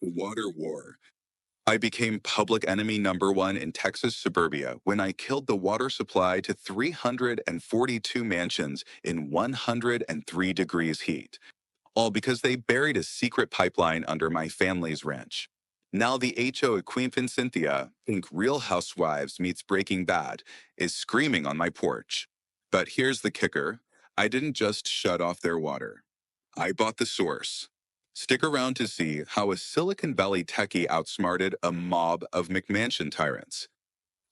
The water war. I became public enemy number one in Texas suburbia when I killed the water supply to 342 mansions in 103 degrees heat, all because they buried a secret pipeline under my family's ranch. Now the HOA queenpin Cynthia, think Real Housewives meets Breaking Bad, is screaming on my porch. But here's the kicker. I didn't just shut off their water. I bought the source. Stick around to see how a Silicon Valley techie outsmarted a mob of McMansion tyrants.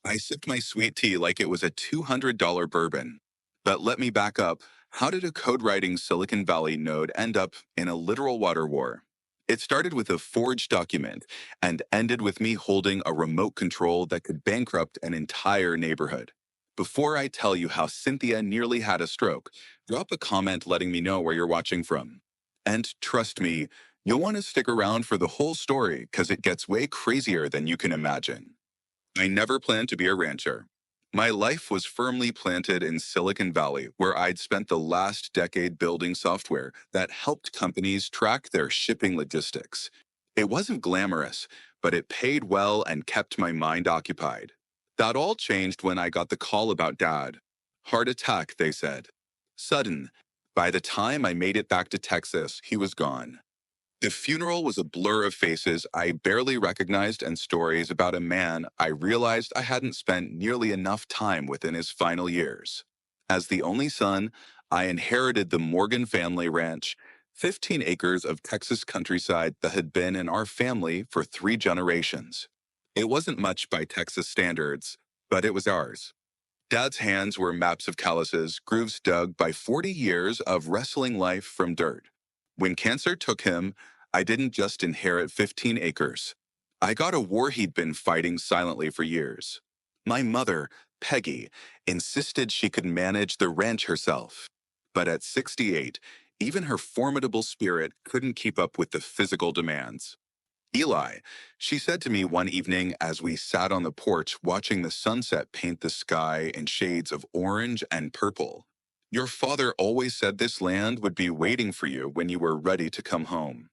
I sipped my sweet tea like it was a $200 bourbon. But let me back up. How did a code writing Silicon Valley node end up in a literal water war? It started with a forged document and ended with me holding a remote control that could bankrupt an entire neighborhood. Before I tell you how Cynthia nearly had a stroke, drop a comment letting me know where you're watching from. And trust me, you'll want to stick around for the whole story because it gets way crazier than you can imagine. I never planned to be a rancher. My life was firmly planted in Silicon Valley, where I'd spent the last decade building software that helped companies track their shipping logistics. It wasn't glamorous, but it paid well and kept my mind occupied. That all changed when I got the call about Dad. Heart attack, they said. Sudden. By the time I made it back to Texas, he was gone. The funeral was a blur of faces I barely recognized and stories about a man I realized I hadn't spent nearly enough time with in his final years. As the only son, I inherited the Morgan family ranch, 15 acres of Texas countryside that had been in our family for 3 generations. It wasn't much by Texas standards, but it was ours. Dad's hands were maps of calluses, grooves dug by 40 years of wrestling life from dirt. When cancer took him, I didn't just inherit 15 acres. I got a war he'd been fighting silently for years. My mother, Peggy, insisted she could manage the ranch herself. But at 68, even her formidable spirit couldn't keep up with the physical demands. Eli, she said to me one evening as we sat on the porch watching the sunset paint the sky in shades of orange and purple. Your father always said this land would be waiting for you when you were ready to come home.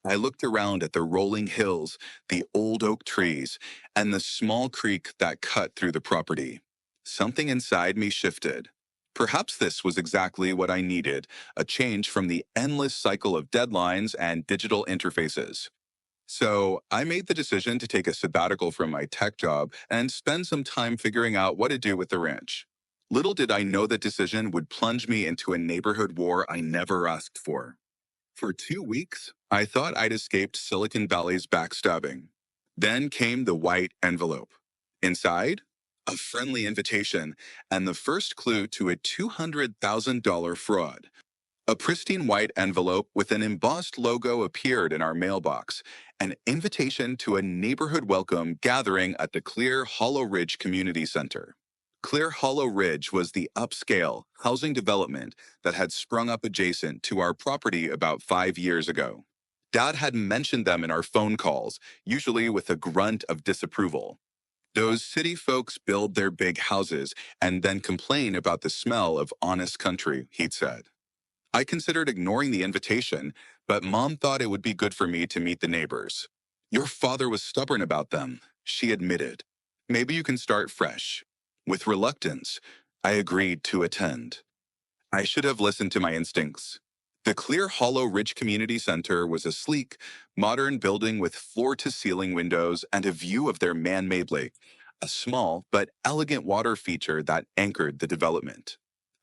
I looked around at the rolling hills, the old oak trees, and the small creek that cut through the property. Something inside me shifted. Perhaps this was exactly what I needed, a change from the endless cycle of deadlines and digital interfaces. So I made the decision to take a sabbatical from my tech job and spend some time figuring out what to do with the ranch. Little did I know that decision would plunge me into a neighborhood war I never asked for. For 2 weeks, I thought I'd escaped Silicon Valley's backstabbing. Then came the white envelope. Inside, a friendly invitation and the first clue to a $200,000 fraud. A pristine white envelope with an embossed logo appeared in our mailbox, an invitation to a neighborhood welcome gathering at the Clear Hollow Ridge Community Center. Clear Hollow Ridge was the upscale housing development that had sprung up adjacent to our property about 5 years ago. Dad had mentioned them in our phone calls, usually with a grunt of disapproval. Those city folks build their big houses and then complain about the smell of honest country, he'd said. I considered ignoring the invitation, but Mom thought it would be good for me to meet the neighbors. Your father was stubborn about them, she admitted. Maybe you can start fresh. With reluctance, I agreed to attend. I should have listened to my instincts. The Clear Hollow Ridge Community Center was a sleek, modern building with floor-to-ceiling windows and a view of their man-made lake, a small but elegant water feature that anchored the development.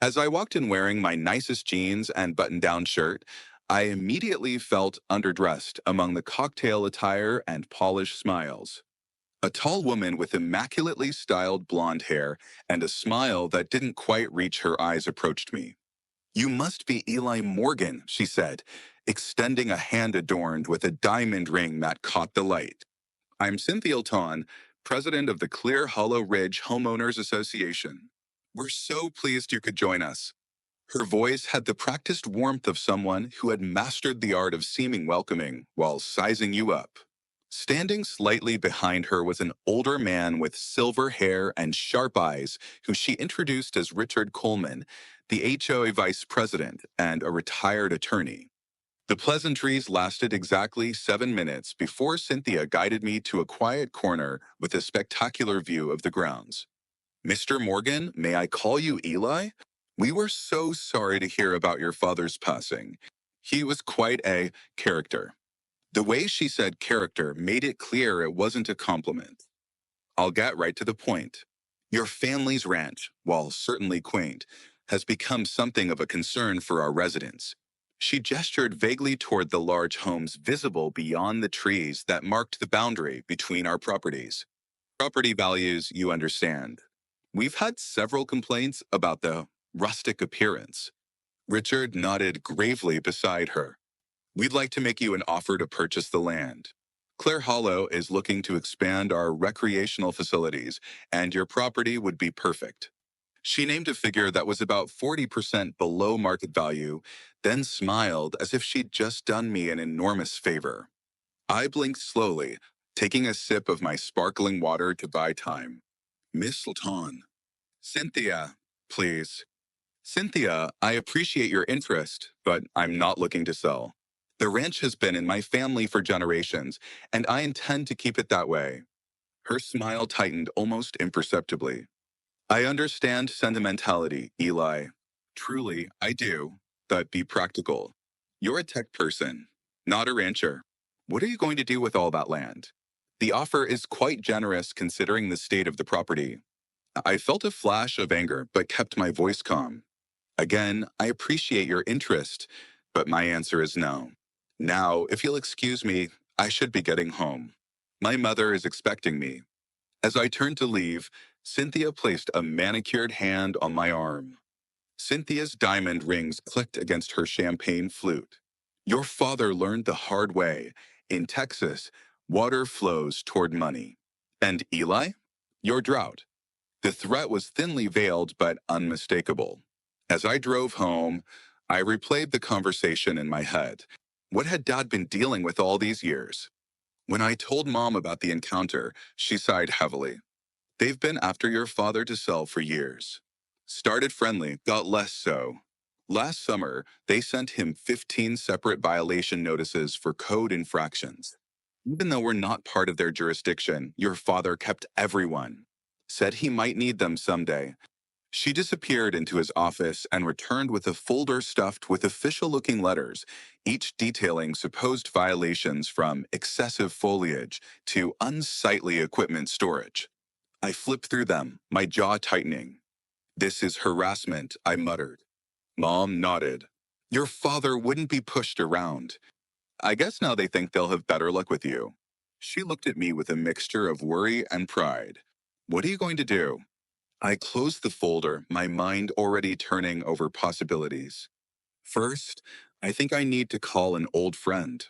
As I walked in wearing my nicest jeans and button-down shirt, I immediately felt underdressed among the cocktail attire and polished smiles. A tall woman with immaculately styled blonde hair and a smile that didn't quite reach her eyes approached me. You must be Eli Morgan, she said, extending a hand adorned with a diamond ring that caught the light. I'm Cynthia Ton, president of the Clear Hollow Ridge Homeowners Association. We're so pleased you could join us. Her voice had the practiced warmth of someone who had mastered the art of seeming welcoming while sizing you up. Standing slightly behind her was an older man with silver hair and sharp eyes, who she introduced as Richard Coleman, the HOA vice president and a retired attorney. The pleasantries lasted exactly 7 minutes before Cynthia guided me to a quiet corner with a spectacular view of the grounds. Mr. Morgan, may I call you Eli? We were so sorry to hear about your father's passing. He was quite a character. The way she said character made it clear it wasn't a compliment. I'll get right to the point. Your family's ranch, while certainly quaint, has become something of a concern for our residents. She gestured vaguely toward the large homes visible beyond the trees that marked the boundary between our properties. Property values, you understand. We've had several complaints about the rustic appearance. Richard nodded gravely beside her. We'd like to make you an offer to purchase the land. Clare Hollow is looking to expand our recreational facilities, and your property would be perfect. She named a figure that was about 40% below market value, then smiled as if she'd just done me an enormous favor. I blinked slowly, taking a sip of my sparkling water to buy time. Miss Laton. Cynthia, please. Cynthia, I appreciate your interest, but I'm not looking to sell. The ranch has been in my family for generations, and I intend to keep it that way. Her smile tightened almost imperceptibly. I understand sentimentality, Eli. Truly, I do, but be practical. You're a tech person, not a rancher. What are you going to do with all that land? The offer is quite generous considering the state of the property. I felt a flash of anger, but kept my voice calm. Again, I appreciate your interest, but my answer is no. Now, if you'll excuse me, I should be getting home. My mother is expecting me. As I turned to leave, Cynthia placed a manicured hand on my arm. Cynthia's diamond rings clicked against her champagne flute. Your father learned the hard way. In Texas, water flows toward money. And Eli? Your drought. The threat was thinly veiled but unmistakable. As I drove home, I replayed the conversation in my head. What had Dad been dealing with all these years? When I told Mom about the encounter, she sighed heavily. They've been after your father to sell for years. Started friendly, got less so. Last summer, they sent him 15 separate violation notices for code infractions. Even though we're not part of their jurisdiction, your father kept everyone. Said he might need them someday. She disappeared into his office and returned with a folder stuffed with official-looking letters, each detailing supposed violations from excessive foliage to unsightly equipment storage. I flipped through them, my jaw tightening. This is harassment, I muttered. Mom nodded. Your father wouldn't be pushed around. I guess now they think they'll have better luck with you. She looked at me with a mixture of worry and pride. What are you going to do? I closed the folder, my mind already turning over possibilities. First, I think I need to call an old friend.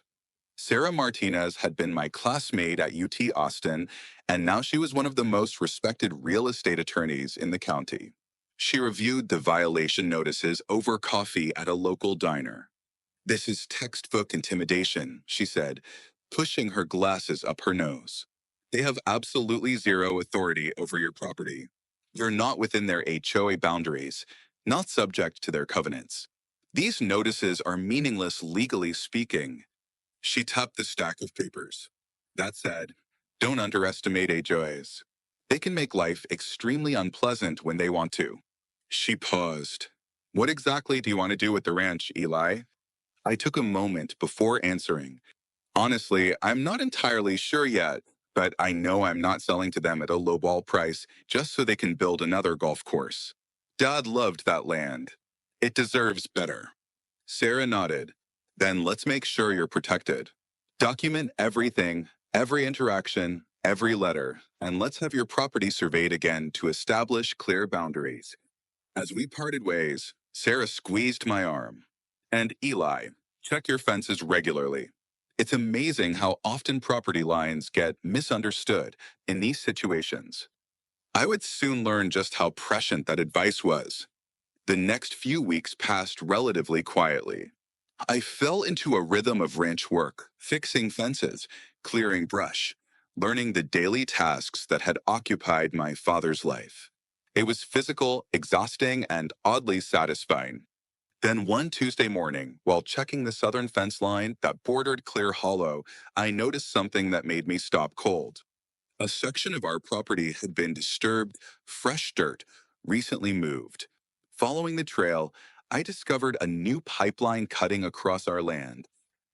Sarah Martinez had been my classmate at UT Austin, and now she was one of the most respected real estate attorneys in the county. She reviewed the violation notices over coffee at a local diner. This is textbook intimidation, she said, pushing her glasses up her nose. They have absolutely zero authority over your property. You're not within their HOA boundaries, not subject to their covenants. These notices are meaningless legally speaking. She tapped the stack of papers. That said, don't underestimate HOAs. They can make life extremely unpleasant when they want to. She paused. What exactly do you want to do with the ranch, Eli? I took a moment before answering. Honestly, I'm not entirely sure yet, but I know I'm not selling to them at a lowball price just so they can build another golf course. Dad loved that land. It deserves better. Sarah nodded. Then let's make sure you're protected. Document everything, every interaction, every letter, and let's have your property surveyed again to establish clear boundaries. As we parted ways, Sarah squeezed my arm. And Eli, check your fences regularly. It's amazing how often property lines get misunderstood in these situations. I would soon learn just how prescient that advice was. The next few weeks passed relatively quietly. I fell into a rhythm of ranch work, fixing fences, clearing brush, learning the daily tasks that had occupied my father's life. It was physical, exhausting, and oddly satisfying. Then one Tuesday morning, while checking the southern fence line that bordered Clear Hollow, I noticed something that made me stop cold. A section of our property had been disturbed, fresh dirt, recently moved. Following the trail, I discovered a new pipeline cutting across our land,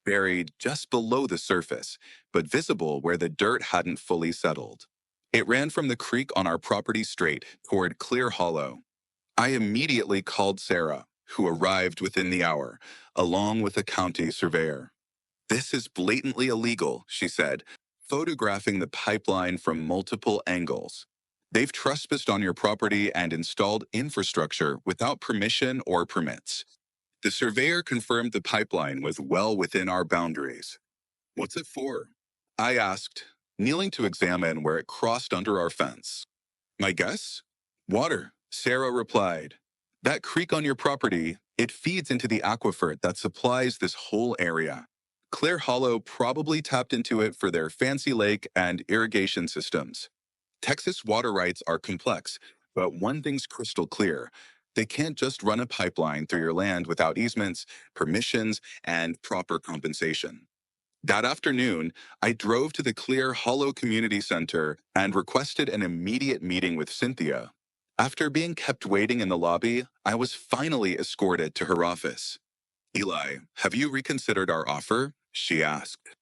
buried just below the surface, but visible where the dirt hadn't fully settled. It ran from the creek on our property straight toward Clear Hollow. I immediately called Sarah, who arrived within the hour, along with a county surveyor. "This is blatantly illegal," she said, photographing the pipeline from multiple angles. "They've trespassed on your property and installed infrastructure without permission or permits." The surveyor confirmed the pipeline was well within our boundaries. "What's it for?" I asked, kneeling to examine where it crossed under our fence. "My guess? Water," Sarah replied. "That creek on your property, it feeds into the aquifer that supplies this whole area. Clear Hollow probably tapped into it for their fancy lake and irrigation systems. Texas water rights are complex, but one thing's crystal clear. They can't just run a pipeline through your land without easements, permissions, and proper compensation." That afternoon, I drove to the Clear Hollow Community Center and requested an immediate meeting with Cynthia. After being kept waiting in the lobby, I was finally escorted to her office. "Eli, have you reconsidered our offer?" she asked.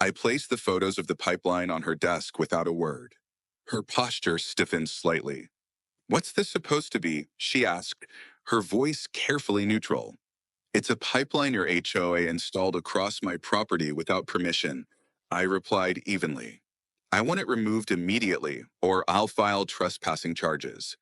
I placed the photos of the pipeline on her desk without a word. Her posture stiffened slightly. "What's this supposed to be?" she asked, her voice carefully neutral. "It's a pipeline your HOA installed across my property without permission," I replied evenly. "I want it removed immediately, or I'll file trespassing charges."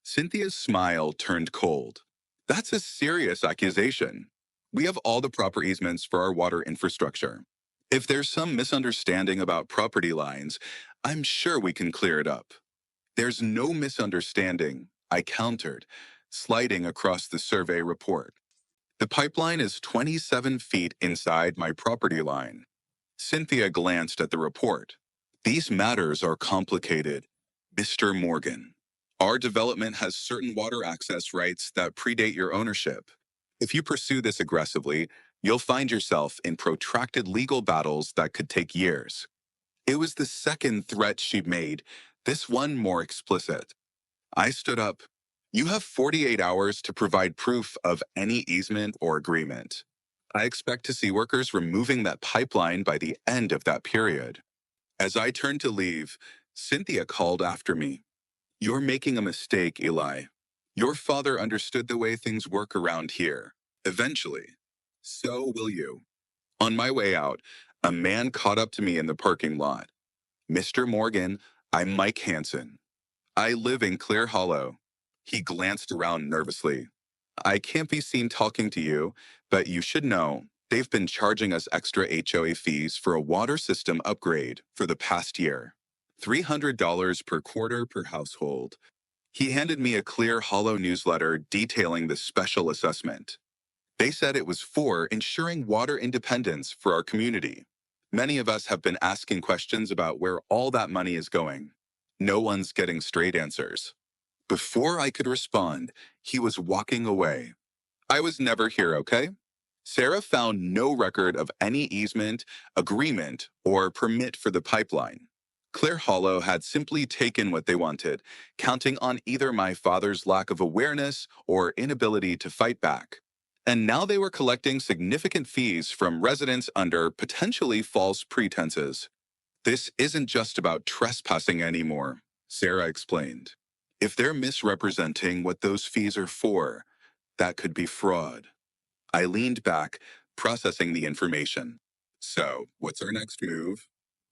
Cynthia's smile turned cold. "That's a serious accusation. We have all the proper easements for our water infrastructure. If there's some misunderstanding about property lines, I'm sure we can clear it up." "There's no misunderstanding," I countered, sliding across the survey report. "The pipeline is 27 feet inside my property line." Cynthia glanced at the report. "These matters are complicated, Mr. Morgan. Our development has certain water access rights that predate your ownership. If you pursue this aggressively, you'll find yourself in protracted legal battles that could take years." It was the second threat she made, this one more explicit. I stood up. "You have 48 hours to provide proof of any easement or agreement. I expect to see workers removing that pipeline by the end of that period." As I turned to leave, Cynthia called after me. "You're making a mistake, Eli. Your father understood the way things work around here. Eventually. So will you." On my way out, a man caught up to me in the parking lot. "Mr. Morgan, I'm Mike Hansen. I live in Clear Hollow." He glanced around nervously. "I can't be seen talking to you, but you should know they've been charging us extra HOA fees for a water system upgrade for the past year. $300 per quarter per household." He handed me a Clear Hollow newsletter detailing the special assessment. They said it was for ensuring water independence for our community. Many of us have been asking questions about where all that money is going. No one's getting straight answers. Before I could respond, he was walking away. "I was never here, okay?" Sarah found no record of any easement, agreement, or permit for the pipeline. Clear Hollow had simply taken what they wanted, counting on either my father's lack of awareness or inability to fight back. And now they were collecting significant fees from residents under potentially false pretenses. "This isn't just about trespassing anymore," Sarah explained. "If they're misrepresenting what those fees are for, that could be fraud." I leaned back, processing the information. "So, what's our next move?"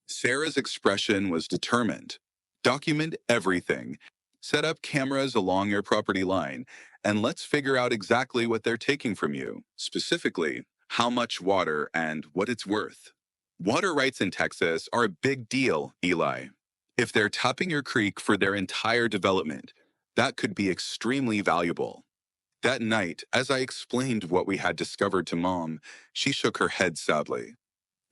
Sarah's expression was determined. "Document everything. Set up cameras along your property line, and let's figure out exactly what they're taking from you, specifically, how much water and what it's worth." Water rights in Texas are a big deal, Eli. If they're tapping your creek for their entire development, that could be extremely valuable. That night, as I explained what we had discovered to Mom, she shook her head sadly.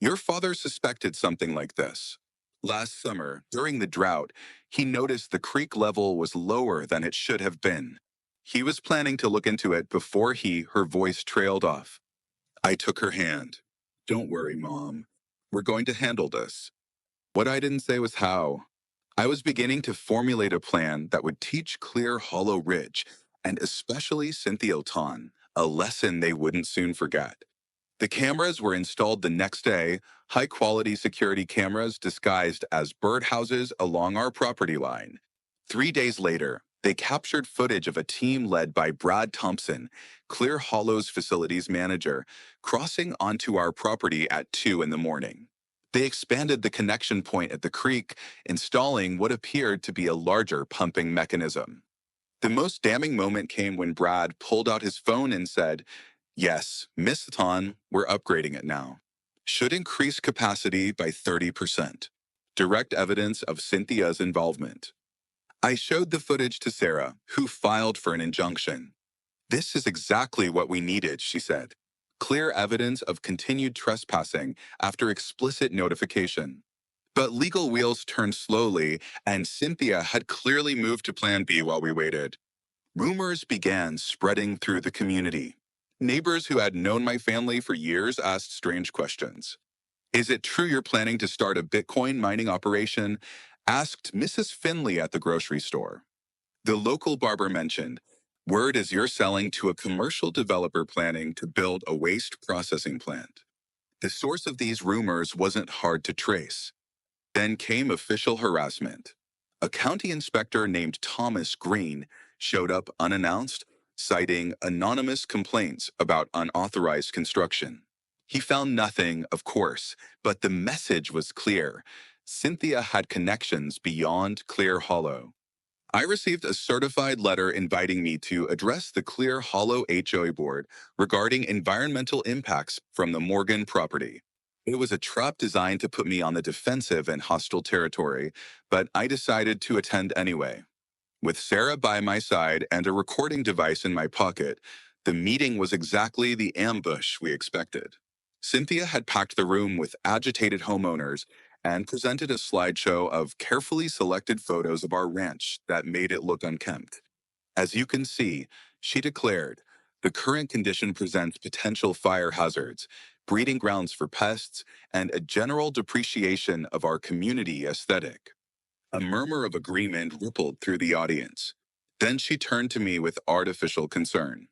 "Your father suspected something like this. Last summer, during the drought, he noticed the creek level was lower than it should have been. He was planning to look into it before her voice trailed off. I took her hand. Don't worry, Mom. We're going to handle this. What I didn't say was how. I was beginning to formulate a plan that would teach Clear Hollow Ridge, and especially Cynthia Ton, a lesson they wouldn't soon forget. The cameras were installed the next day, high-quality security cameras disguised as birdhouses along our property line. 3 days later, they captured footage of a team led by Brad Thompson, Clear Hollow's facilities manager, crossing onto our property at 2 in the morning. They expanded the connection point at the creek, installing what appeared to be a larger pumping mechanism. The most damning moment came when Brad pulled out his phone and said, "Yes, Miss Ton, we're upgrading it now. Should increase capacity by 30%. Direct evidence of Cynthia's involvement." I showed the footage to Sarah, who filed for an injunction. "This is exactly what we needed," she said. "Clear evidence of continued trespassing after explicit notification." But legal wheels turned slowly, and Cynthia had clearly moved to Plan B while we waited. Rumors began spreading through the community. Neighbors who had known my family for years asked strange questions. "Is it true you're planning to start a Bitcoin mining operation?" asked Mrs. Finley at the grocery store. The local barber mentioned, "Word is you're selling to a commercial developer planning to build a waste processing plant." The source of these rumors wasn't hard to trace. Then came official harassment. A county inspector named Thomas Green showed up unannounced, citing anonymous complaints about unauthorized construction. He found nothing, of course, but the message was clear. Cynthia had connections beyond Clear Hollow. I received a certified letter inviting me to address the Clear Hollow HOA board regarding environmental impacts from the Morgan property. It was a trap designed to put me on the defensive in hostile territory, but I decided to attend anyway. With Sarah by my side and a recording device in my pocket, the meeting was exactly the ambush we expected. Cynthia had packed the room with agitated homeowners and presented a slideshow of carefully selected photos of our ranch that made it look unkempt. "As you can see," she declared, "the current condition presents potential fire hazards, breeding grounds for pests, and a general depreciation of our community aesthetic." A murmur of agreement rippled through the audience. Then she turned to me with artificial concern.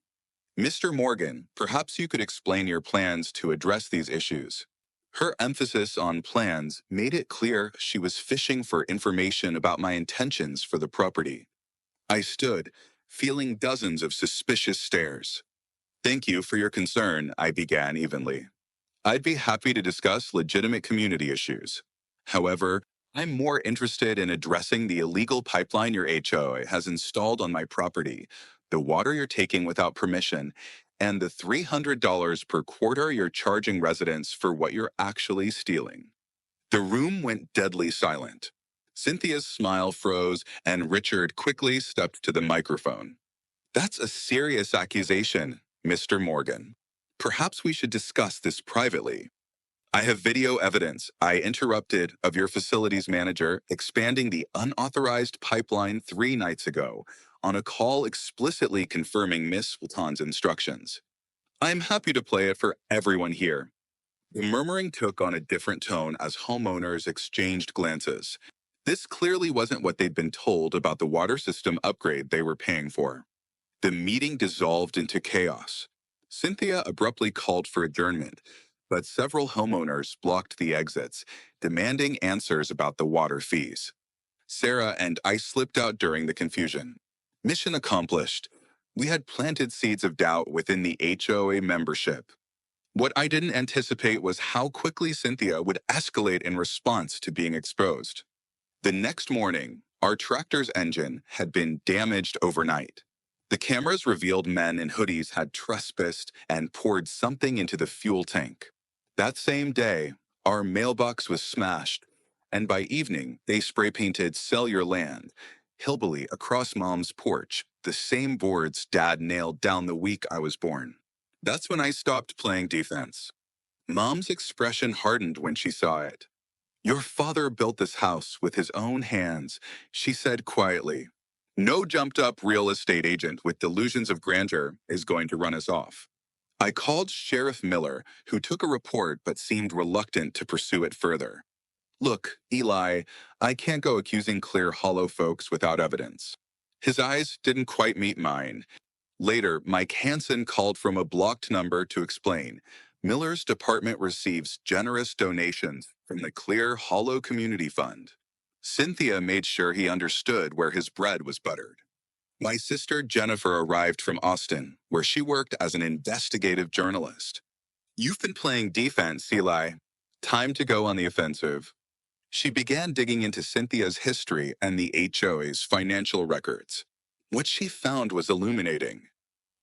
"Mr. Morgan, perhaps you could explain your plans to address these issues." Her emphasis on plans made it clear she was fishing for information about my intentions for the property. I stood, feeling dozens of suspicious stares. "Thank you for your concern," I began evenly. "I'd be happy to discuss legitimate community issues. However, I'm more interested in addressing the illegal pipeline your HOA has installed on my property, the water you're taking without permission, and the $300 per quarter you're charging residents for what you're actually stealing." The room went deadly silent. Cynthia's smile froze, and Richard quickly stepped to the microphone. "That's a serious accusation, Mr. Morgan. Perhaps we should discuss this privately." "I have video evidence," I interrupted, "of your facilities manager expanding the unauthorized pipeline 3 nights ago on a call explicitly confirming Miss Fulton's instructions. I'm happy to play it for everyone here." The murmuring took on a different tone as homeowners exchanged glances. This clearly wasn't what they'd been told about the water system upgrade they were paying for. The meeting dissolved into chaos. Cynthia abruptly called for adjournment, but several homeowners blocked the exits, demanding answers about the water fees. Sarah and I slipped out during the confusion. Mission accomplished. We had planted seeds of doubt within the HOA membership. What I didn't anticipate was how quickly Cynthia would escalate in response to being exposed. The next morning, our tractor's engine had been damaged overnight. The cameras revealed men in hoodies had trespassed and poured something into the fuel tank. That same day, our mailbox was smashed, and by evening, they spray painted "Sell Your Land" hillbilly across Mom's porch, the same boards Dad nailed down the week I was born. That's when I stopped playing defense. Mom's expression hardened when she saw it. "Your father built this house with his own hands," she said quietly. No jumped up real estate agent with delusions of grandeur is going to run us off. I called Sheriff Miller, who took a report but seemed reluctant to pursue it further. Look, Eli, I can't go accusing Clear Hollow folks without evidence. His eyes didn't quite meet mine. Later, Mike Hansen called from a blocked number to explain. Miller's department receives generous donations from the Clear Hollow Community Fund. Cynthia made sure he understood where his bread was buttered. My sister Jennifer arrived from Austin, where she worked as an investigative journalist. You've been playing defense, Eli. Time to go on the offensive. She began digging into Cynthia's history and the HOA's financial records. What she found was illuminating.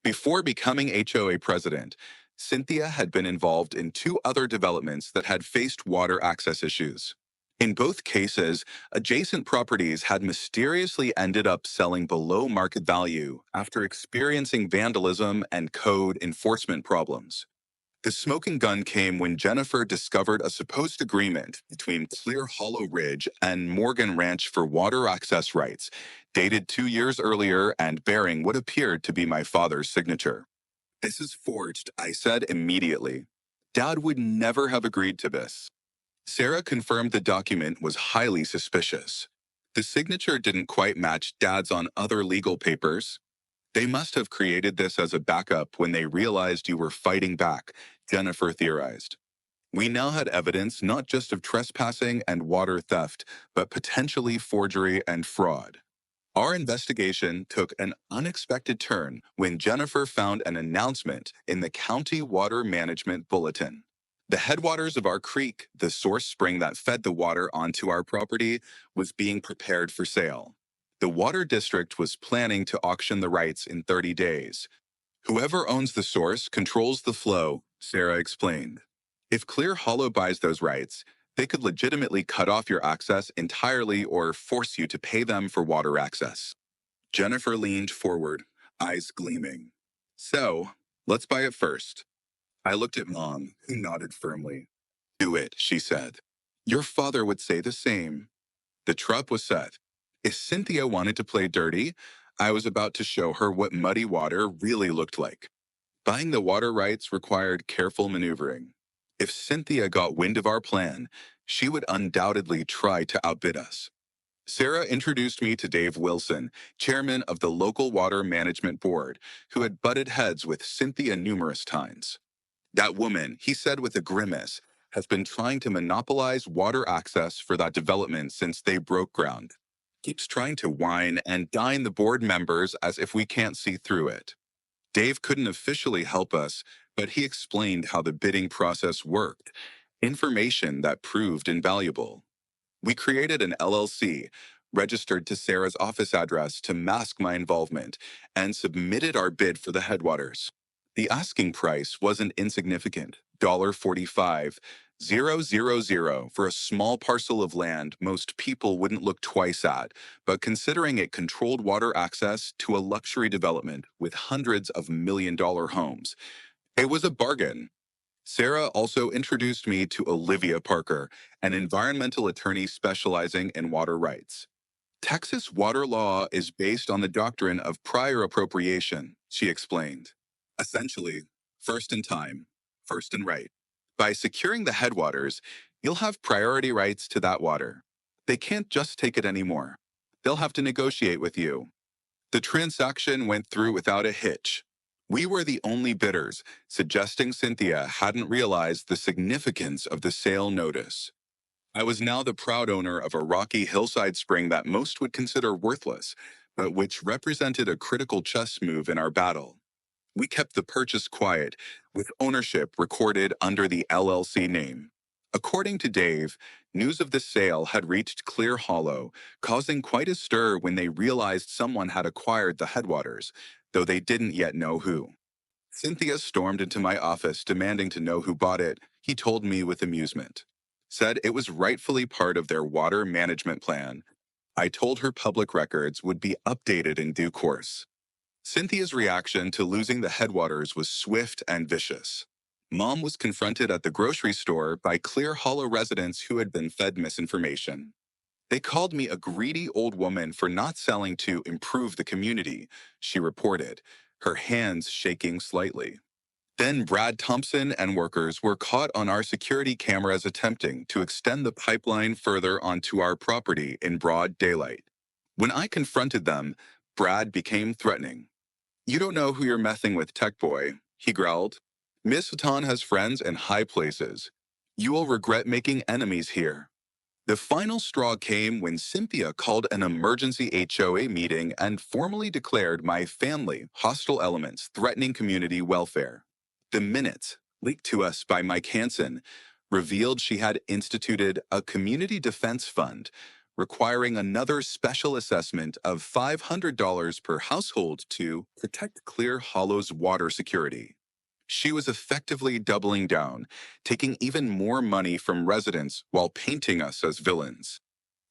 Before becoming HOA president, Cynthia had been involved in two other developments that had faced water access issues. In both cases, adjacent properties had mysteriously ended up selling below market value after experiencing vandalism and code enforcement problems. The smoking gun came when Jennifer discovered a supposed agreement between Clear Hollow Ridge and Morgan Ranch for water access rights, dated 2 years earlier and bearing what appeared to be my father's signature. This is forged, I said immediately. Dad would never have agreed to this. Sarah confirmed the document was highly suspicious. The signature didn't quite match Dad's on other legal papers. They must have created this as a backup when they realized you were fighting back, Jennifer theorized. We now had evidence not just of trespassing and water theft, but potentially forgery and fraud. Our investigation took an unexpected turn when Jennifer found an announcement in the County Water Management Bulletin. The headwaters of our creek, the source spring that fed the water onto our property, was being prepared for sale. The Water District was planning to auction the rights in 30 days. Whoever owns the source controls the flow, Sarah explained. If Clear Hollow buys those rights, they could legitimately cut off your access entirely or force you to pay them for water access. Jennifer leaned forward, eyes gleaming. So, let's buy it first. I looked at Mom, who nodded firmly. Do it, she said. Your father would say the same. The trap was set. If Cynthia wanted to play dirty, I was about to show her what muddy water really looked like. Buying the water rights required careful maneuvering. If Cynthia got wind of our plan, she would undoubtedly try to outbid us. Sarah introduced me to Dave Wilson, chairman of the local water management board, who had butted heads with Cynthia numerous times. That woman, he said with a grimace, has been trying to monopolize water access for that development since they broke ground. Keeps trying to wine and dine the board members as if we can't see through it. Dave couldn't officially help us, but he explained how the bidding process worked, information that proved invaluable. We created an LLC, registered to Sarah's office address to mask my involvement, and submitted our bid for the headwaters. The asking price wasn't insignificant, $45,000 for a small parcel of land most people wouldn't look twice at, but considering it controlled water access to a luxury development with hundreds of million-dollar homes, it was a bargain. Sarah also introduced me to Olivia Parker, an environmental attorney specializing in water rights. Texas water law is based on the doctrine of prior appropriation, she explained. Essentially, first in time, first in right. By securing the headwaters, you'll have priority rights to that water. They can't just take it anymore. They'll have to negotiate with you. The transaction went through without a hitch. We were the only bidders, suggesting Cynthia hadn't realized the significance of the sale notice. I was now the proud owner of a rocky hillside spring that most would consider worthless, but which represented a critical chess move in our battle. We kept the purchase quiet, with ownership recorded under the LLC name. According to Dave, news of the sale had reached Clear Hollow, causing quite a stir when they realized someone had acquired the headwaters, though they didn't yet know who. Cynthia stormed into my office demanding to know who bought it, he told me with amusement. Said it was rightfully part of their water management plan. I told her public records would be updated in due course. Cynthia's reaction to losing the headwaters was swift and vicious. Mom was confronted at the grocery store by Clear Hollow residents who had been fed misinformation. They called me a greedy old woman for not selling to improve the community, she reported, her hands shaking slightly. Then Brad Thompson and workers were caught on our security cameras attempting to extend the pipeline further onto our property in broad daylight. When I confronted them, Brad became threatening. You don't know who you're messing with, tech boy, he growled. Miss Hatan has friends in high places. You will regret making enemies here. The final straw came when Cynthia called an emergency HOA meeting and formally declared my family hostile elements threatening community welfare. The minutes, leaked to us by Mike Hansen, revealed she had instituted a community defense fund requiring another special assessment of $500 per household to protect Clear Hollow's water security. She was effectively doubling down, taking even more money from residents while painting us as villains.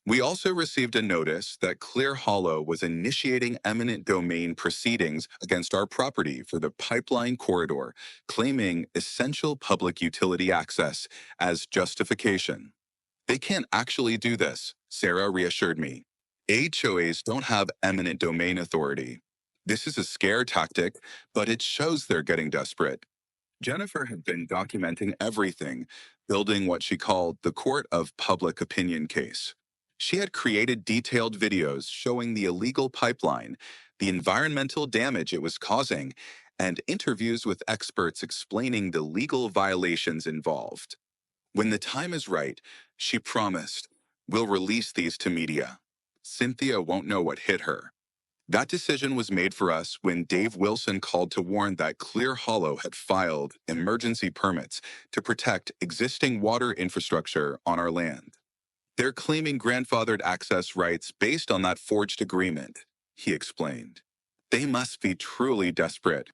We also received a notice that Clear Hollow was initiating eminent domain proceedings against our property for the pipeline corridor, claiming essential public utility access as justification. They can't actually do this, Sarah reassured me. HOAs don't have eminent domain authority. This is a scare tactic, but it shows they're getting desperate. Jennifer had been documenting everything, building what she called the court of public opinion case. She had created detailed videos showing the illegal pipeline, the environmental damage it was causing, and interviews with experts explaining the legal violations involved. When the time is right, she promised, we'll release these to media. Cynthia won't know what hit her. That decision was made for us when Dave Wilson called to warn that Clear Hollow had filed emergency permits to protect existing water infrastructure on our land. They're claiming grandfathered access rights based on that forged agreement, he explained. They must be truly desperate.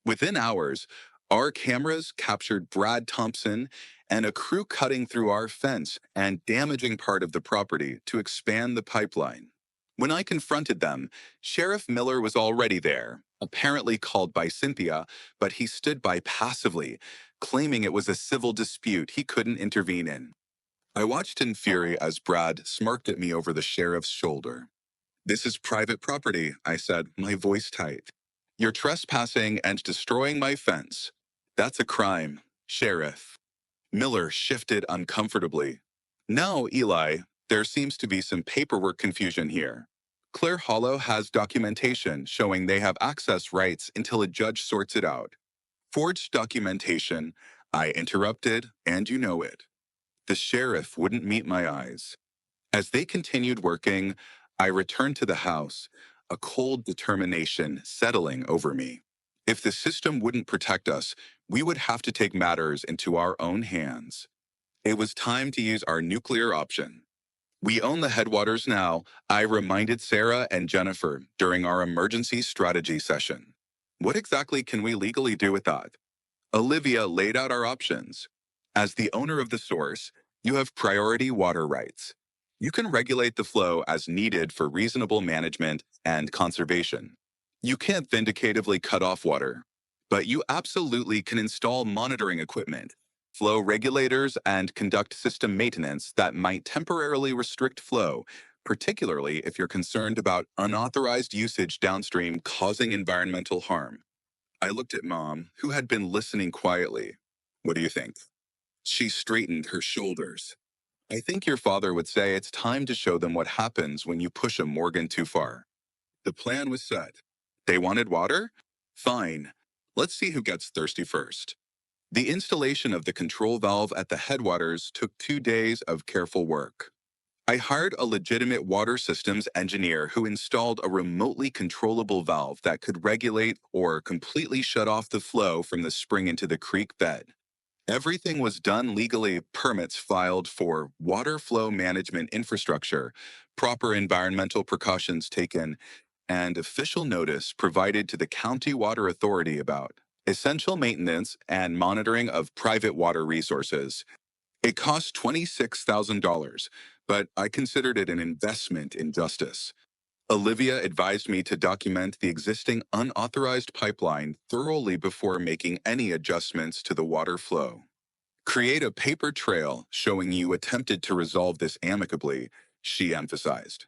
Within hours, our cameras captured Brad Thompson and a crew cutting through our fence and damaging part of the property to expand the pipeline. When I confronted them, Sheriff Miller was already there, apparently called by Cynthia, but he stood by passively, claiming it was a civil dispute he couldn't intervene in. I watched in fury as Brad smirked at me over the sheriff's shoulder. This is private property, I said, my voice tight. You're trespassing and destroying my fence. That's a crime, Sheriff. Miller shifted uncomfortably. No, Eli, there seems to be some paperwork confusion here. Clear Hollow has documentation showing they have access rights until a judge sorts it out. Forged documentation, I interrupted, and you know it. The sheriff wouldn't meet my eyes. As they continued working, I returned to the house, a cold determination settling over me. If the system wouldn't protect us, we would have to take matters into our own hands. It was time to use our nuclear option. We own the headwaters now, I reminded Sarah and Jennifer during our emergency strategy session. What exactly can we legally do with that? Olivia laid out our options. As the owner of the source, you have priority water rights. You can regulate the flow as needed for reasonable management and conservation. You can't vindicatively cut off water, but you absolutely can install monitoring equipment, flow regulators, and conduct system maintenance that might temporarily restrict flow, particularly if you're concerned about unauthorized usage downstream causing environmental harm. I looked at Mom, who had been listening quietly. What do you think? She straightened her shoulders. I think your father would say it's time to show them what happens when you push a Morgan too far. The plan was set. They wanted water? Fine. Let's see who gets thirsty first. The installation of the control valve at the headwaters took 2 days of careful work. I hired a legitimate water systems engineer who installed a remotely controllable valve that could regulate or completely shut off the flow from the spring into the creek bed. Everything was done legally, permits filed for water flow management infrastructure, proper environmental precautions taken, and official notice provided to the County Water Authority about essential maintenance and monitoring of private water resources. It cost $26,000, but I considered it an investment in justice. Olivia advised me to document the existing unauthorized pipeline thoroughly before making any adjustments to the water flow. Create a paper trail showing you attempted to resolve this amicably, she emphasized.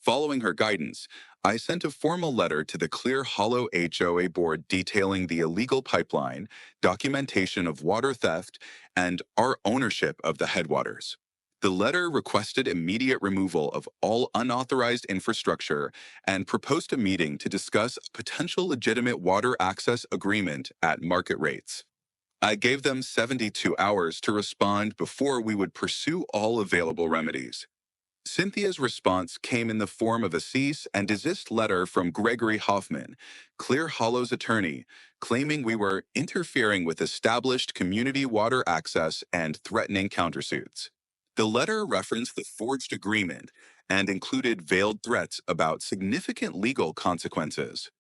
Following her guidance, I sent a formal letter to the Clear Hollow HOA board detailing the illegal pipeline, documentation of water theft, and our ownership of the headwaters. The letter requested immediate removal of all unauthorized infrastructure and proposed a meeting to discuss a potential legitimate water access agreement at market rates. I gave them 72 hours to respond before we would pursue all available remedies. Cynthia's response came in the form of a cease and desist letter from Gregory Hoffman, Clear Hollow's attorney, claiming we were interfering with established community water access and threatening countersuits. The letter referenced the forged agreement and included veiled threats about significant legal consequences.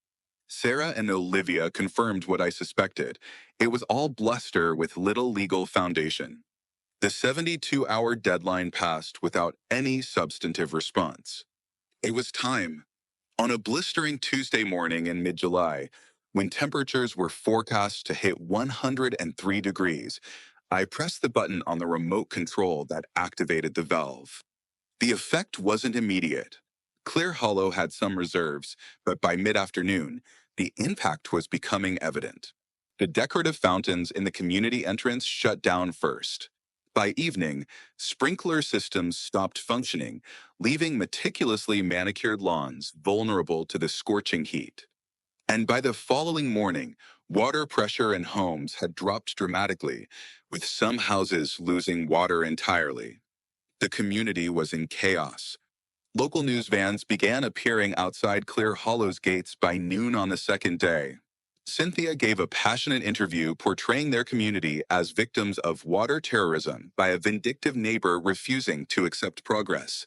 Sarah and Olivia confirmed what I suspected. It was all bluster with little legal foundation. The 72-hour deadline passed without any substantive response. It was time. On a blistering Tuesday morning in mid-July, when temperatures were forecast to hit 103 degrees, I pressed the button on the remote control that activated the valve. The effect wasn't immediate. Clear Hollow had some reserves, but by mid-afternoon, the impact was becoming evident. The decorative fountains in the community entrance shut down first. By evening, sprinkler systems stopped functioning, leaving meticulously manicured lawns vulnerable to the scorching heat. And by the following morning, water pressure in homes had dropped dramatically, with some houses losing water entirely. The community was in chaos. Local news vans began appearing outside Clear Hollow's gates by noon on the second day. Cynthia gave a passionate interview portraying their community as victims of water terrorism by a vindictive neighbor refusing to accept progress.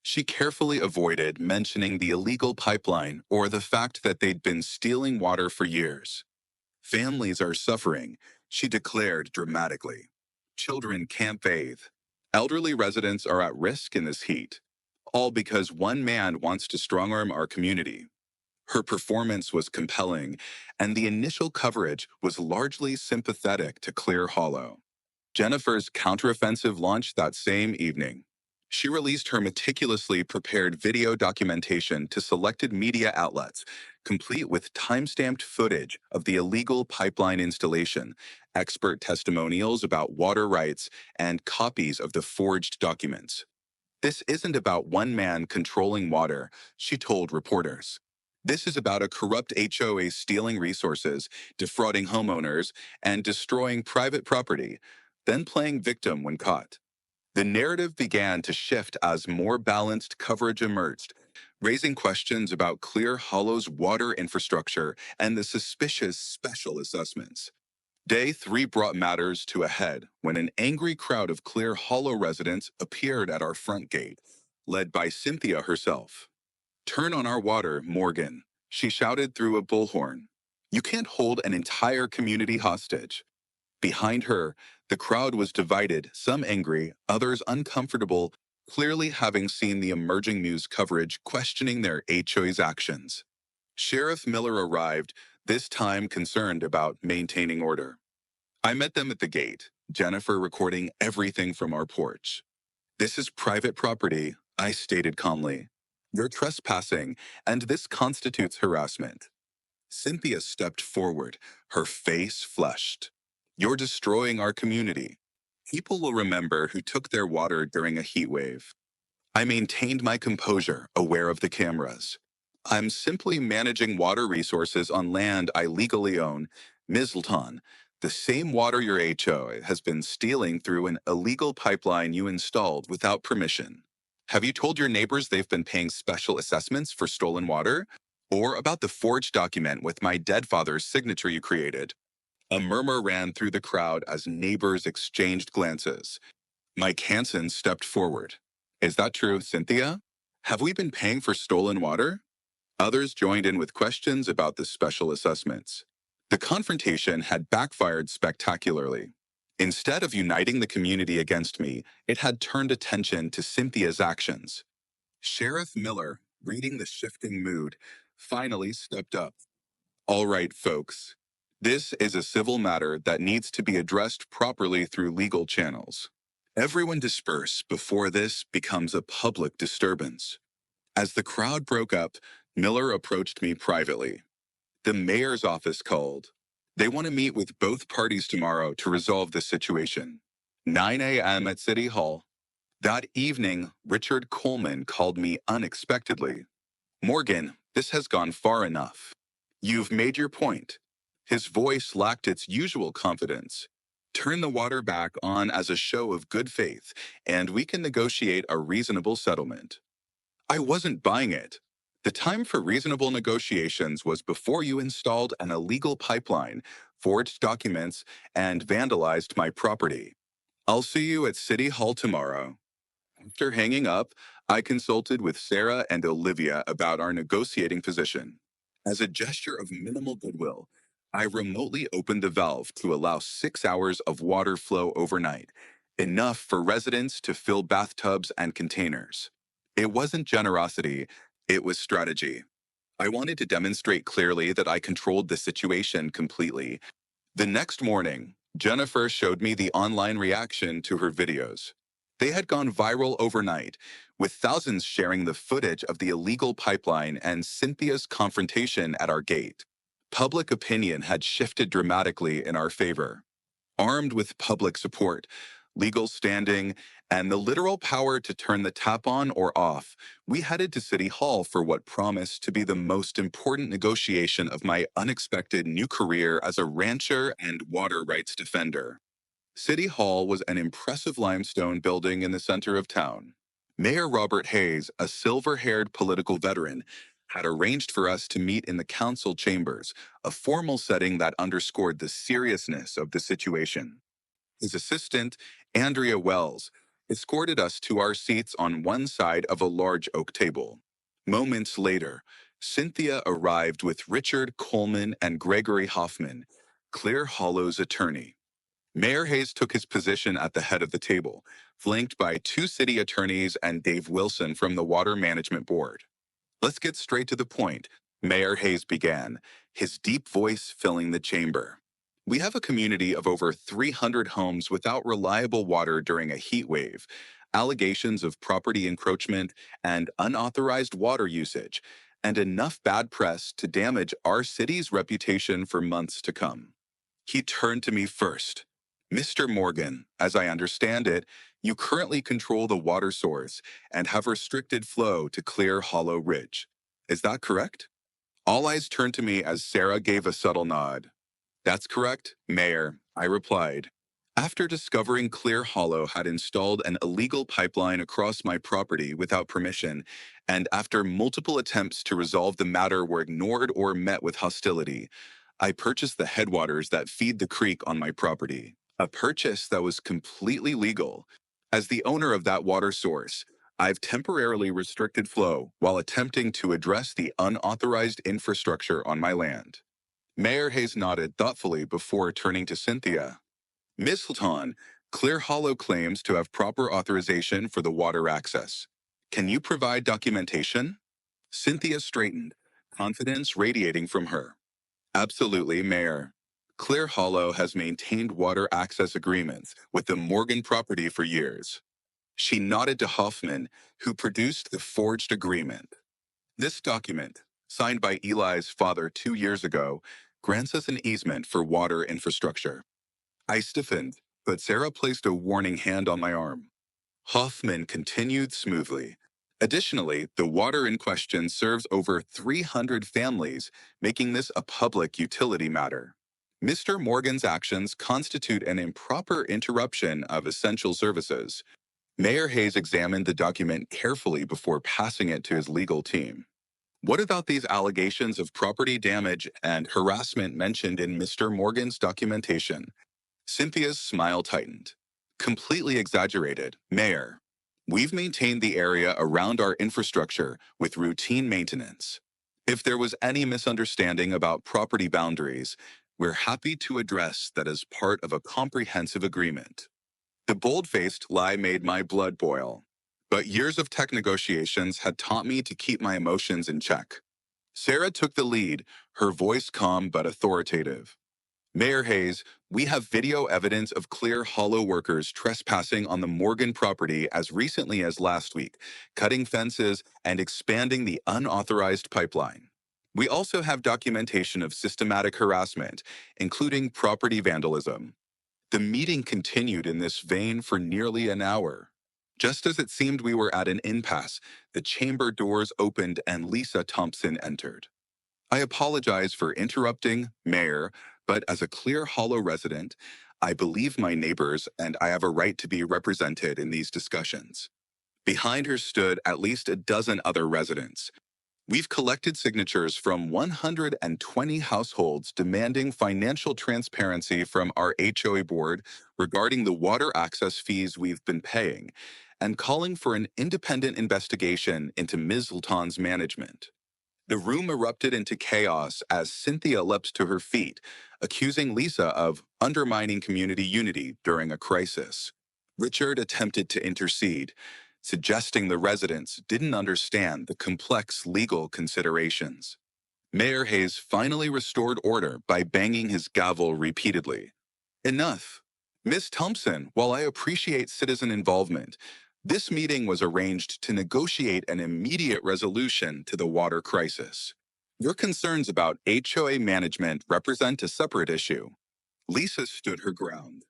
She carefully avoided mentioning the illegal pipeline or the fact that they'd been stealing water for years. Families are suffering, she declared dramatically. Children can't bathe. Elderly residents are at risk in this heat, all because one man wants to strongarm our community. Her performance was compelling, and the initial coverage was largely sympathetic to Clear Hollow. Jennifer's counteroffensive launched that same evening. She released her meticulously prepared video documentation to selected media outlets, complete with time-stamped footage of the illegal pipeline installation, expert testimonials about water rights, and copies of the forged documents. This isn't about one man controlling water, she told reporters. This is about a corrupt HOA stealing resources, defrauding homeowners, and destroying private property, then playing victim when caught. The narrative began to shift as more balanced coverage emerged, raising questions about Clear Hollow's water infrastructure and the suspicious special assessments. Day 3 brought matters to a head when an angry crowd of Clear Hollow residents appeared at our front gate, led by Cynthia herself. "Turn on our water, Morgan," she shouted through a bullhorn. "You can't hold an entire community hostage." Behind her, the crowd was divided, some angry, others uncomfortable, clearly having seen the emerging news coverage questioning their HOA's actions. Sheriff Miller arrived, this time concerned about maintaining order. I met them at the gate, Jennifer recording everything from our porch. "This is private property," I stated calmly. "You're trespassing, and this constitutes harassment." Cynthia stepped forward, her face flushed. "You're destroying our community. People will remember who took their water during a heat wave." I maintained my composure, aware of the cameras. "I'm simply managing water resources on land I legally own, Misleton, the same water your HOA has been stealing through an illegal pipeline you installed without permission. Have you told your neighbors they've been paying special assessments for stolen water? Or about the forged document with my dead father's signature you created?" A murmur ran through the crowd as neighbors exchanged glances. Mike Hansen stepped forward. "Is that true, Cynthia? Have we been paying for stolen water?" Others joined in with questions about the special assessments. The confrontation had backfired spectacularly. Instead of uniting the community against me, it had turned attention to Cynthia's actions. Sheriff Miller, reading the shifting mood, finally stepped up. "All right, folks. This is a civil matter that needs to be addressed properly through legal channels. Everyone disperse before this becomes a public disturbance. As the crowd broke up, Miller approached me privately. The mayor's office called. They want to meet with both parties tomorrow to resolve the situation. 9 a.m. at City Hall. That evening, Richard Coleman called me unexpectedly. Morgan, this has gone far enough. You've made your point. His voice lacked its usual confidence. Turn the water back on as a show of good faith, and we can negotiate a reasonable settlement. I wasn't buying it. The time for reasonable negotiations was before you installed an illegal pipeline, forged documents, and vandalized my property. I'll see you at City Hall tomorrow. After hanging up, I consulted with Sarah and Olivia about our negotiating position. As a gesture of minimal goodwill, I remotely opened the valve to allow 6 hours of water flow overnight, enough for residents to fill bathtubs and containers. It wasn't generosity, it was strategy. I wanted to demonstrate clearly that I controlled the situation completely. The next morning, Jennifer showed me the online reaction to her videos. They had gone viral overnight, with thousands sharing the footage of the illegal pipeline and Cynthia's confrontation at our gate. Public opinion had shifted dramatically in our favor. Armed with public support, legal standing, and the literal power to turn the tap on or off, we headed to City Hall for what promised to be the most important negotiation of my unexpected new career as a rancher and water rights defender. City Hall was an impressive limestone building in the center of town. Mayor Robert Hayes, a silver-haired political veteran, had arranged for us to meet in the council chambers, a formal setting that underscored the seriousness of the situation. His assistant, Andrea Wells, escorted us to our seats on one side of a large oak table. Moments later, Cynthia arrived with Richard Coleman and Gregory Hoffman, Clear Hollow's attorney. Mayor Hayes took his position at the head of the table, flanked by two city attorneys and Dave Wilson from the Water Management Board. Let's get straight to the point, Mayor Hayes began, his deep voice filling the chamber. We have a community of over 300 homes without reliable water during a heat wave, allegations of property encroachment, and unauthorized water usage, and enough bad press to damage our city's reputation for months to come. He turned to me first. Mr. Morgan, as I understand it, you currently control the water source and have restricted flow to Clear Hollow Ridge. Is that correct? All eyes turned to me as Sarah gave a subtle nod. That's correct, Mayor, I replied. After discovering Clear Hollow had installed an illegal pipeline across my property without permission, and after multiple attempts to resolve the matter were ignored or met with hostility, I purchased the headwaters that feed the creek on my property, a purchase that was completely legal. As the owner of that water source, I've temporarily restricted flow while attempting to address the unauthorized infrastructure on my land. Mayor Hayes nodded thoughtfully before turning to Cynthia. Ms. Hilton, Clear Hollow claims to have proper authorization for the water access. Can you provide documentation? Cynthia straightened, confidence radiating from her. Absolutely, Mayor. Clear Hollow has maintained water access agreements with the Morgan property for years. She nodded to Hoffman, who produced the forged agreement. This document, signed by Eli's father 2 years ago, grants us an easement for water infrastructure. I stiffened, but Sarah placed a warning hand on my arm. Hoffman continued smoothly. Additionally, the water in question serves over 300 families, making this a public utility matter. Mr. Morgan's actions constitute an improper interruption of essential services. Mayor Hayes examined the document carefully before passing it to his legal team. What about these allegations of property damage and harassment mentioned in Mr. Morgan's documentation? Cynthia's smile tightened. Completely exaggerated, Mayor. We've maintained the area around our infrastructure with routine maintenance. If there was any misunderstanding about property boundaries, we're happy to address that as part of a comprehensive agreement. The bold-faced lie made my blood boil. But years of tech negotiations had taught me to keep my emotions in check. Sarah took the lead, her voice calm but authoritative. Mayor Hayes, we have video evidence of clear hollow workers trespassing on the Morgan property as recently as last week, cutting fences and expanding the unauthorized pipeline. We also have documentation of systematic harassment, including property vandalism. The meeting continued in this vein for nearly an hour. Just as it seemed we were at an impasse, the chamber doors opened and Lisa Thompson entered. I apologize for interrupting, Mayor, but as a Clear Hollow resident, I believe my neighbors and I have a right to be represented in these discussions. Behind her stood at least a dozen other residents. We've collected signatures from 120 households demanding financial transparency from our HOA board regarding the water access fees we've been paying and calling for an independent investigation into Mizzleton's management. The room erupted into chaos as Cynthia leapt to her feet, accusing Lisa of undermining community unity during a crisis. Richard attempted to intercede, suggesting the residents didn't understand the complex legal considerations. Mayor Hayes finally restored order by banging his gavel repeatedly. Enough. Miss Thompson, while I appreciate citizen involvement, this meeting was arranged to negotiate an immediate resolution to the water crisis. Your concerns about HOA management represent a separate issue. Lisa stood her ground.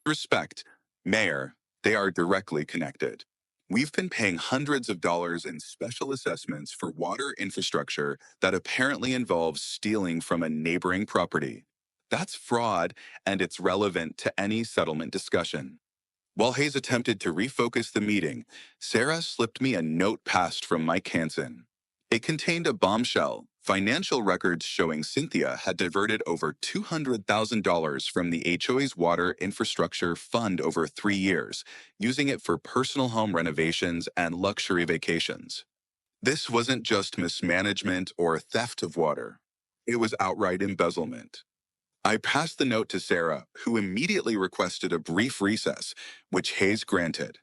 Respect, Mayor, they are directly connected. We've been paying hundreds of dollars in special assessments for water infrastructure that apparently involves stealing from a neighboring property. That's fraud, and it's relevant to any settlement discussion. While Hayes attempted to refocus the meeting, Sarah slipped me a note passed from Mike Hansen. It contained a bombshell, financial records showing Cynthia had diverted over $200,000 from the HOA's water infrastructure fund over 3 years, using it for personal home renovations and luxury vacations. This wasn't just mismanagement or theft of water. It was outright embezzlement. I passed the note to Sarah, who immediately requested a brief recess, which Hayes granted.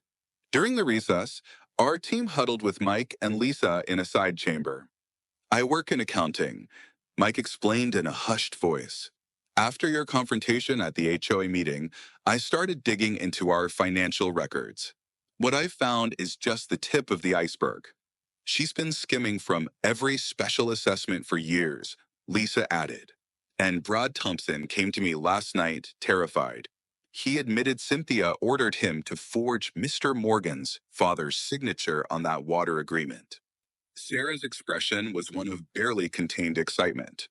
During the recess, our team huddled with Mike and Lisa in a side chamber. I work in accounting, Mike explained in a hushed voice. After your confrontation at the HOA meeting, I started digging into our financial records. What I've found is just the tip of the iceberg. She's been skimming from every special assessment for years, Lisa added. And Brad Thompson came to me last night, terrified. He admitted Cynthia ordered him to forge Mr. Morgan's father's signature on that water agreement. Sarah's expression was one of barely contained excitement.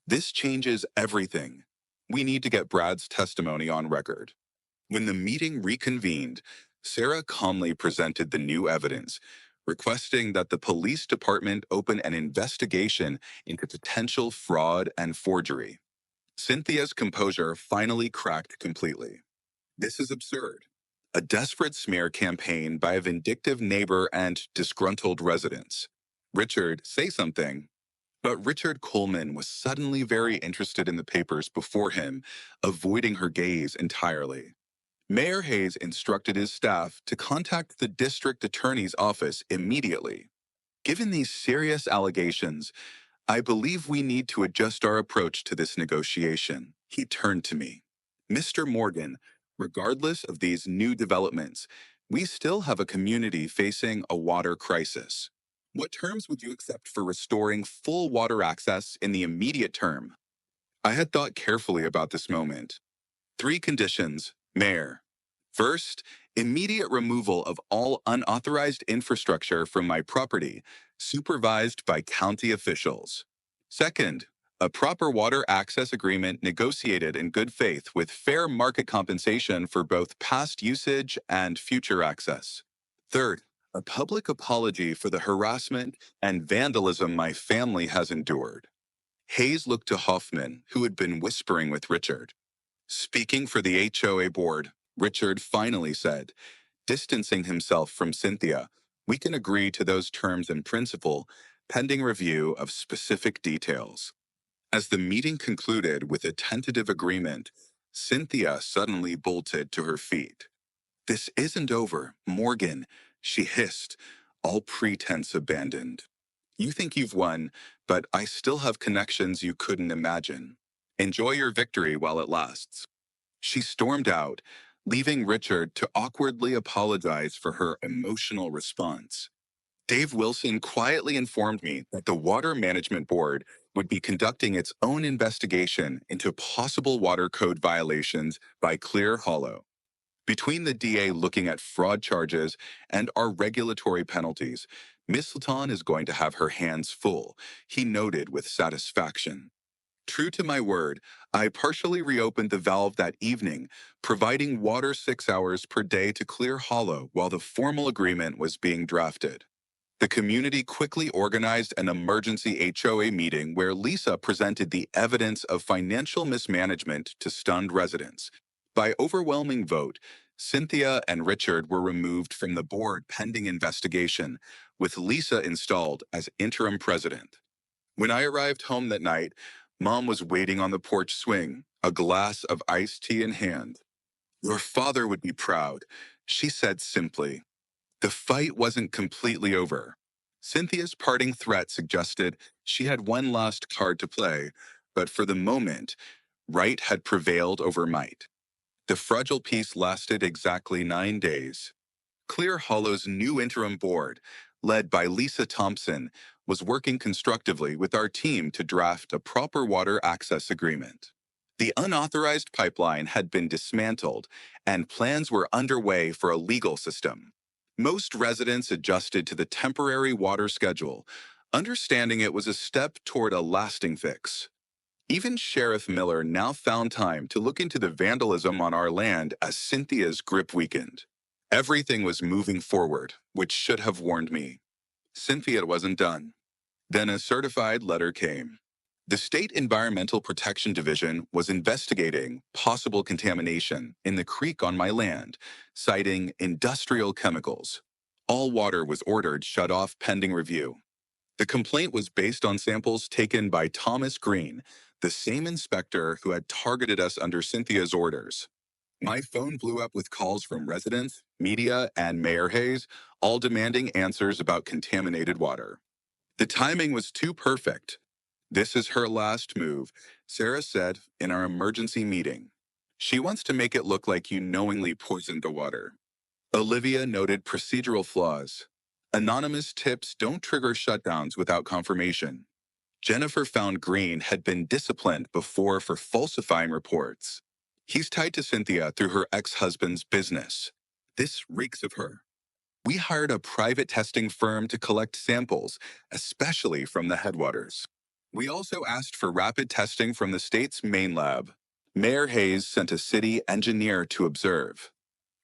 This changes everything. We need to get Brad's testimony on record. When the meeting reconvened, Sarah calmly presented the new evidence, requesting that the police department open an investigation into potential fraud and forgery. Cynthia's composure finally cracked completely. This is absurd. A desperate smear campaign by a vindictive neighbor and disgruntled residents. Richard, say something. But Richard Coleman was suddenly very interested in the papers before him, avoiding her gaze entirely. Mayor Hayes instructed his staff to contact the district attorney's office immediately. Given these serious allegations, I believe we need to adjust our approach to this negotiation. He turned to me. Mr. Morgan, regardless of these new developments, we still have a community facing a water crisis. What terms would you accept for restoring full water access in the immediate term? I had thought carefully about this moment. 3 conditions, Mayor. First, immediate removal of all unauthorized infrastructure from my property, supervised by county officials. Second, a proper water access agreement negotiated in good faith with fair market compensation for both past usage and future access. Third, a public apology for the harassment and vandalism my family has endured. Hayes looked to Hoffman, who had been whispering with Richard. Speaking for the HOA board, Richard finally said, distancing himself from Cynthia, we can agree to those terms in principle, pending review of specific details. As the meeting concluded with a tentative agreement, Cynthia suddenly bolted to her feet. This isn't over, Morgan, she hissed, all pretense abandoned. You think you've won, but I still have connections you couldn't imagine. Enjoy your victory while it lasts. She stormed out, leaving Richard to awkwardly apologize for her emotional response. Dave Wilson quietly informed me that the Water Management Board would be conducting its own investigation into possible water code violations by Clear Hollow. Between the DA looking at fraud charges and our regulatory penalties, Miss Sultan is going to have her hands full, he noted with satisfaction. True to my word, I partially reopened the valve that evening, providing water 6 hours per day to Clear Hollow while the formal agreement was being drafted. The community quickly organized an emergency HOA meeting where Lisa presented the evidence of financial mismanagement to stunned residents. By overwhelming vote, Cynthia and Richard were removed from the board pending investigation, with Lisa installed as interim president. When I arrived home that night, Mom was waiting on the porch swing, a glass of iced tea in hand. Your father would be proud, she said simply. The fight wasn't completely over. Cynthia's parting threat suggested she had one last card to play, but for the moment, right had prevailed over might. The fragile peace lasted exactly 9 days. Clear Hollow's new interim board, led by Lisa Thompson, was working constructively with our team to draft a proper water access agreement. The unauthorized pipeline had been dismantled, and plans were underway for a legal system. Most residents adjusted to the temporary water schedule, understanding it was a step toward a lasting fix. Even Sheriff Miller now found time to look into the vandalism on our land as Cynthia's grip weakened. Everything was moving forward, which should have warned me. Cynthia wasn't done. Then a certified letter came. The State Environmental Protection Division was investigating possible contamination in the creek on my land, citing industrial chemicals. All water was ordered shut off pending review. The complaint was based on samples taken by Thomas Green, the same inspector who had targeted us under Cynthia's orders. My phone blew up with calls from residents, media, and Mayor Hayes, all demanding answers about contaminated water. The timing was too perfect. This is her last move, Sarah said in our emergency meeting. She wants to make it look like you knowingly poisoned the water. Olivia noted procedural flaws. Anonymous tips don't trigger shutdowns without confirmation. Jennifer found Green had been disciplined before for falsifying reports. He's tied to Cynthia through her ex-husband's business. This reeks of her. We hired a private testing firm to collect samples, especially from the headwaters. We also asked for rapid testing from the state's main lab. Mayor Hayes sent a city engineer to observe.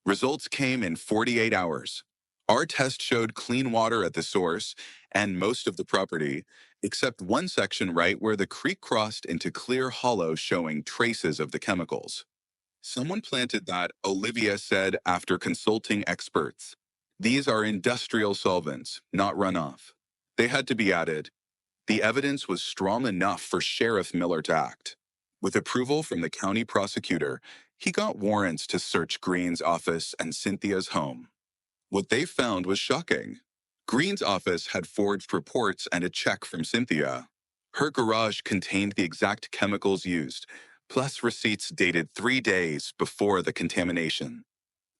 Results came in 48 hours. Our test showed clean water at the source and most of the property, except one section right where the creek crossed into Clear Hollow showing traces of the chemicals. Someone planted that, Olivia said after consulting experts. These are industrial solvents, not runoff. They had to be added. The evidence was strong enough for Sheriff Miller to act. With approval from the county prosecutor, he got warrants to search Green's office and Cynthia's home. What they found was shocking. Green's office had forged reports and a check from Cynthia. Her garage contained the exact chemicals used, plus receipts dated 3 days before the contamination.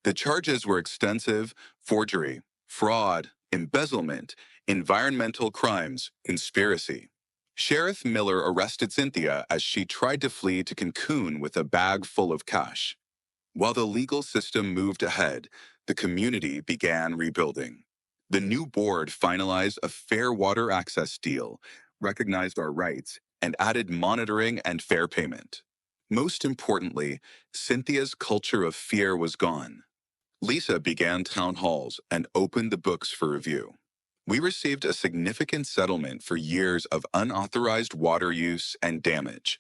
The charges were extensive: forgery, fraud, embezzlement, environmental crimes, conspiracy. Sheriff Miller arrested Cynthia as she tried to flee to Cancun with a bag full of cash. While the legal system moved ahead, the community began rebuilding. The new board finalized a fair water access deal, recognized our rights, and added monitoring and fair payment. Most importantly, Cynthia's culture of fear was gone. Lisa began town halls and opened the books for review. We received a significant settlement for years of unauthorized water use and damage.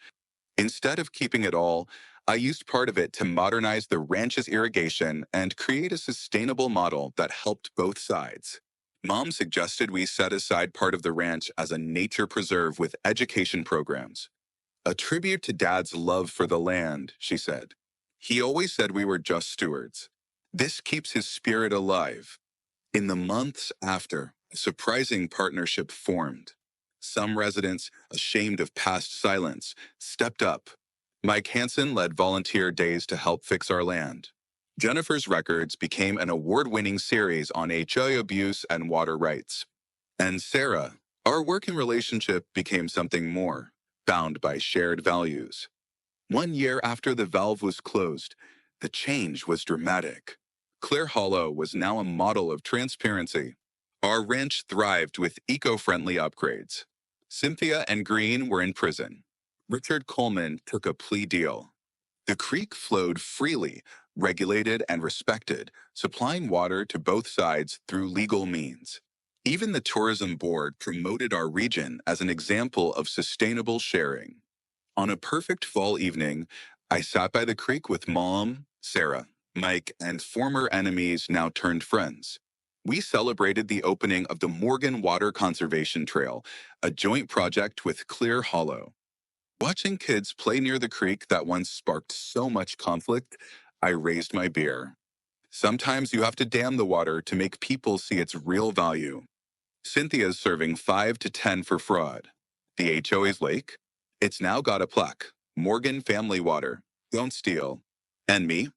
Instead of keeping it all, I used part of it to modernize the ranch's irrigation and create a sustainable model that helped both sides. Mom suggested we set aside part of the ranch as a nature preserve with education programs. A tribute to Dad's love for the land, she said. He always said we were just stewards. This keeps his spirit alive. In the months after, a surprising partnership formed. Some residents, ashamed of past silence, stepped up, Mike Hansen led volunteer days to help fix our land. Jennifer's Records became an award-winning series on HOA abuse and water rights. And Sarah, our working relationship became something more, bound by shared values. 1 year after the valve was closed, the change was dramatic. Clear Hollow was now a model of transparency. Our ranch thrived with eco-friendly upgrades. Cynthia and Green were in prison. Richard Coleman took a plea deal. The creek flowed freely, regulated and respected, supplying water to both sides through legal means. Even the tourism board promoted our region as an example of sustainable sharing. On a perfect fall evening, I sat by the creek with Mom, Sarah, Mike, and former enemies now turned friends. We celebrated the opening of the Morgan Water Conservation Trail, a joint project with Clear Hollow. Watching kids play near the creek that once sparked so much conflict, I raised my beer. Sometimes you have to dam the water to make people see its real value. Cynthia's serving 5 to 10 for fraud. The HOA's lake? It's now got a plaque. Morgan Family Water. Don't steal. And me?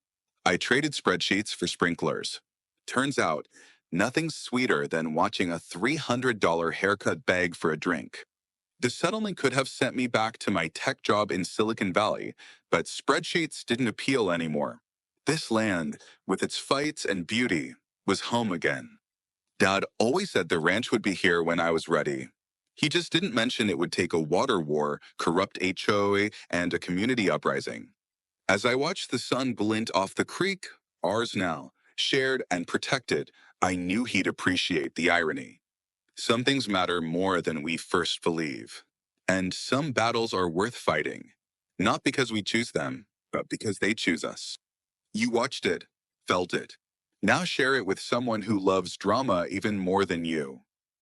I traded spreadsheets for sprinklers. Turns out, nothing's sweeter than watching a $300 haircut bag for a drink. The settlement could have sent me back to my tech job in Silicon Valley, but spreadsheets didn't appeal anymore. This land, with its fights and beauty, was home again. Dad always said the ranch would be here when I was ready. He just didn't mention it would take a water war, corrupt HOA, and a community uprising. As I watched the sun glint off the creek, ours now, shared and protected, I knew he'd appreciate the irony. Some things matter more than we first believe. And some battles are worth fighting, not because we choose them, but because they choose us. You watched it, felt it. Now share it with someone who loves drama even more than you.